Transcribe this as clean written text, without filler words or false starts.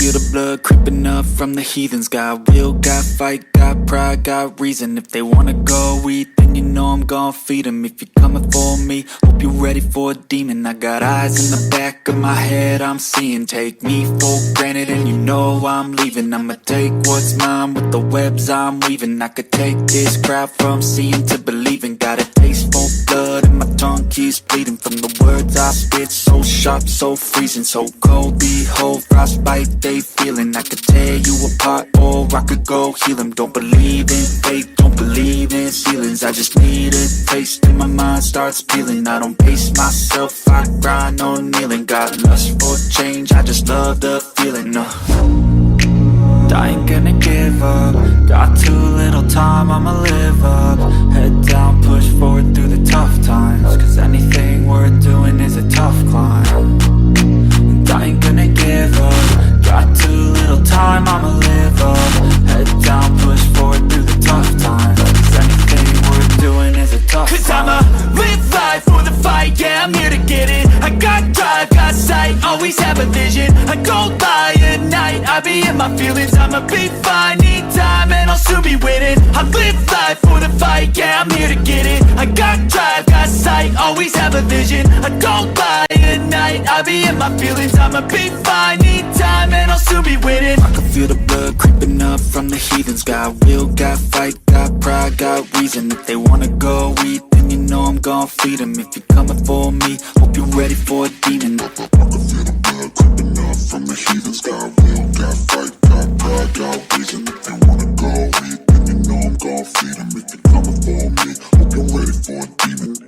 feel the blood creeping up from the heathens. Got will, got fight, got pride, got reason. If they wanna go eat, then you know I'm gon' feed them. If you're coming for me, hope you're ready for a demon. I got eyes in the back of my head, I'm seeing. Take me for granted and you know I'm leaving. I'ma take what's mine with the webs I'm weaving. I could take this crowd from seeing to believing. Got a taste for blood and my tongue keeps bleeding from the words I spit. So sharp, so freezing, so cold. Behold, frostbite they feeling. I could tear you apart or I could go heal them. Don't believe in fate, don't believe in ceilings. I just need a taste and my mind starts peeling. I don't pace myself, I grind on kneeling. Got lust for change, I just love the feeling. I ain't gonna give up. Got too little time, I'ma live up. Head down, push forward through the tough times. Cause anything worth doing is a tough climb. And I ain't gonna give up. Got too little time, I'ma live up. Head down, push forward through the tough times. Cause anything worth doing is a tough climb. Cause I'ma live life for the fight, yeah, I'm here to get it. I got drive, got sight, always have a vision. I go by at night, I be in my feelings. I'ma be fine, need time and I'll soon be winning. I live life for the fight, yeah, I'm here to get it. I got drive, got sight, always have a vision. I go by at night, I be in my feelings. I'ma be fine, need time and I'll soon be winning. I can feel the blood creeping up from the heathens. Got will, got fight, got pride, got reason. If they wanna go eat, then you know I'm gon' feed them. If you're coming for me, hope you're ready for a demon. I can feel the blood creeping up from the heathens. Got will, got fight, got pride, got reason. If they wanna go eat, then you know I'm gon' feed them. If you're coming for me, hope you're ready for a demon.